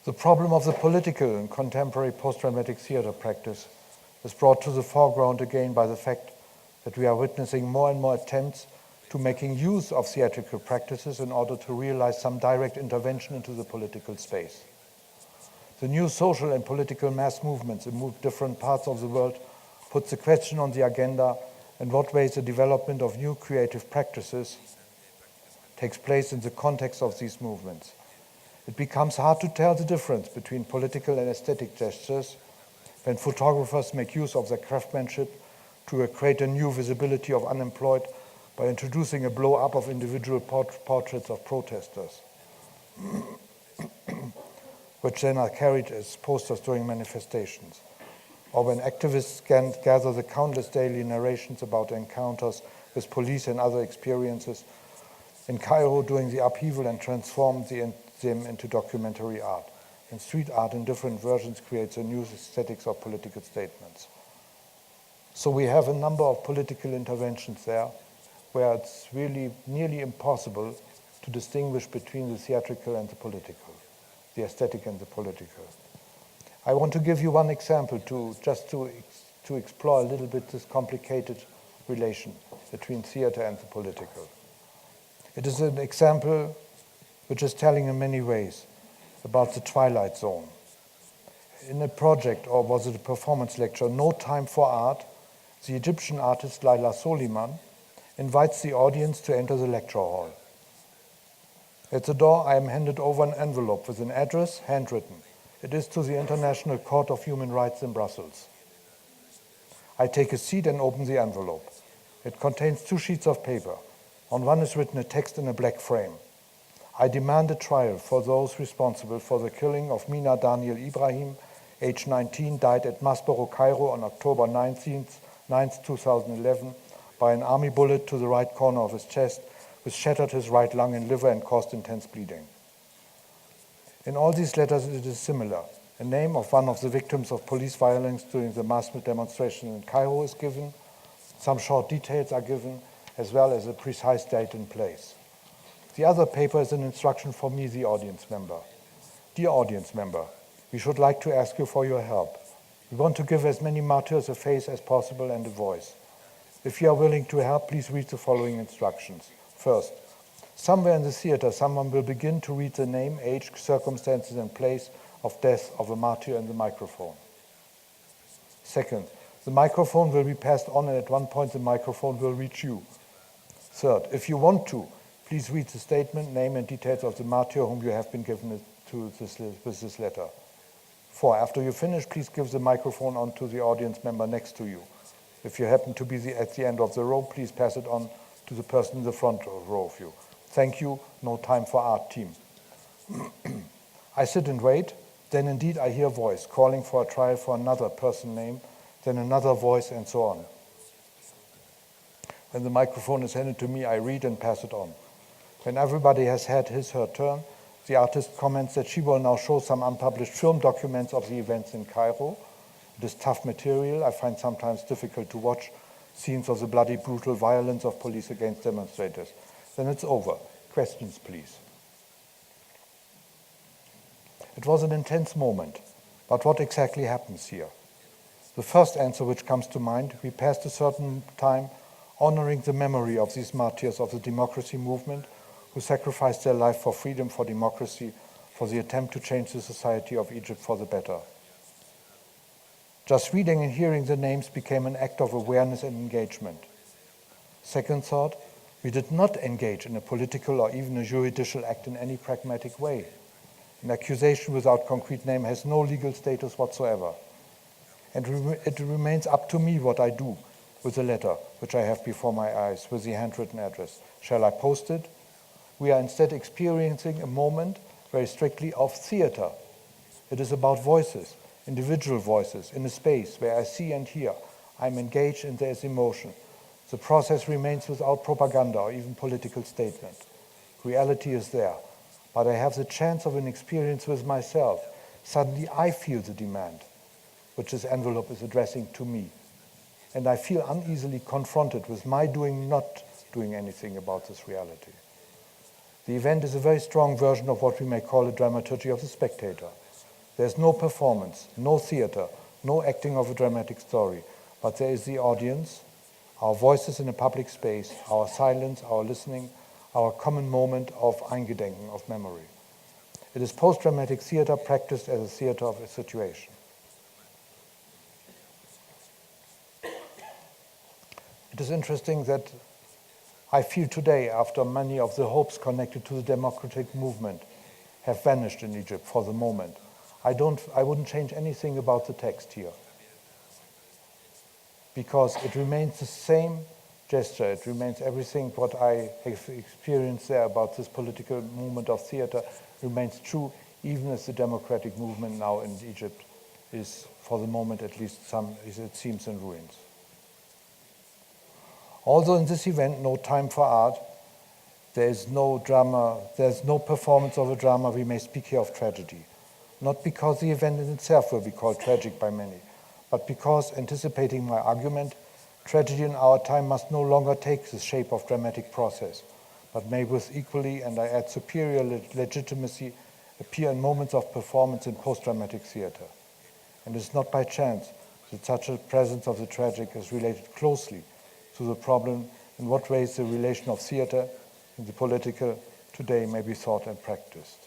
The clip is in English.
The problem of the political in contemporary post-dramatic theater practice is brought to the foreground again by the fact that we are witnessing more and more attempts to making use of theatrical practices in order to realize some direct intervention into the political space. The new social and political mass movements in different parts of the world put the question on the agenda in what ways the development of new creative practices takes place in the context of these movements. It becomes hard to tell the difference between political and aesthetic gestures when photographers make use of their craftsmanship to create a new visibility of unemployed by introducing a blow-up of individual portraits of protesters, which then are carried as posters during manifestations, or when activists gather the countless daily narrations about encounters with police and other experiences in Cairo during the upheaval and transform them into documentary art. And street art in different versions creates a new aesthetics of political statements. So we have a number of political interventions there where it's really nearly impossible to distinguish between the theatrical and the political, the aesthetic and the political. I want to give you one example to explore a little bit this complicated relation between theater and the political. It is an example which is telling in many ways about the Twilight Zone. In a project, or was it a performance lecture, No Time for Art, the Egyptian artist Laila Soliman invites the audience to enter the lecture hall. At the door, I am handed over an envelope with an address, handwritten. It is to the International Court of Human Rights in Brussels. I take a seat and open the envelope. It contains 2 sheets of paper. On one is written a text in a black frame. I demand a trial for those responsible for the killing of Mina Daniel Ibrahim, age 19, died at Masborough, Cairo on October 9, 2011, by an army bullet to the right corner of his chest, which shattered his right lung and liver and caused intense bleeding. In all these letters it is similar. A name of one of the victims of police violence during the mass demonstration in Cairo is given, some short details are given, as well as a precise date and place. The other paper is an instruction for me, the audience member. Dear audience member, we should like to ask you for your help. We want to give as many martyrs a face as possible and a voice. If you are willing to help, please read the following instructions. First, somewhere in the theater, someone will begin to read the name, age, circumstances, and place of death of a martyr in the microphone. Second, the microphone will be passed on, and at one point the microphone will reach you. Third, if you want to, please read the statement, name, and details of the martyr whom you have been given with this letter. 4, after you finish, please give the microphone on to the audience member next to you. If you happen to be at the end of the row, please pass it on to the person in the front row of you. Thank you, No Time for Art team. I sit and wait, then indeed I hear a voice calling for a trial for another person name, then another voice, and so on. When the microphone is handed to me, I read and pass it on. When everybody has had her turn, the artist comments that she will now show some unpublished film documents of the events in Cairo. It is tough material. I find sometimes difficult to watch scenes of the bloody, brutal violence of police against demonstrators. Then it's over. Questions, please. It was an intense moment, but what exactly happens here? The first answer which comes to mind, we passed a certain time honoring the memory of these martyrs of the democracy movement who sacrificed their life for freedom, for democracy, for the attempt to change the society of Egypt for the better. Just reading and hearing the names became an act of awareness and engagement. Second thought, we did not engage in a political or even a judicial act in any pragmatic way. An accusation without concrete name has no legal status whatsoever. And it remains up to me what I do with the letter, which I have before my eyes, with the handwritten address. Shall I post it? We are instead experiencing a moment very strictly of theater. It is about voices, individual voices, in a space where I see and hear. I'm engaged and there's emotion. The process remains without propaganda or even political statement. Reality is there, but I have the chance of an experience with myself. Suddenly I feel the demand, which this envelope is addressing to me. And I feel uneasily confronted with my not doing anything about this reality. The event is a very strong version of what we may call a dramaturgy of the spectator. There's no performance, no theater, no acting of a dramatic story, but there is the audience, our voices in a public space, our silence, our listening, our common moment of Eingedenken, of memory. It is post-dramatic theater practiced as a theater of a situation. It is interesting that I feel today, after many of the hopes connected to the democratic movement have vanished in Egypt for the moment, I wouldn't change anything about the text here, because it remains the same gesture, it remains everything what I have experienced there about this political movement of theater remains true, even as the democratic movement now in Egypt is, for the moment at least, it seems in ruins. Also in this event, no time for art, there is no drama, there's no performance of a drama, we may speak here of tragedy. Not because the event in itself will be called tragic by many, but because, anticipating my argument, tragedy in our time must no longer take the shape of dramatic process, but may with equally, and I add superior legitimacy, appear in moments of performance in post-dramatic theater. And it is not by chance that such a presence of the tragic is related closely to the problem in what ways the relation of theater and the political today may be thought and practiced.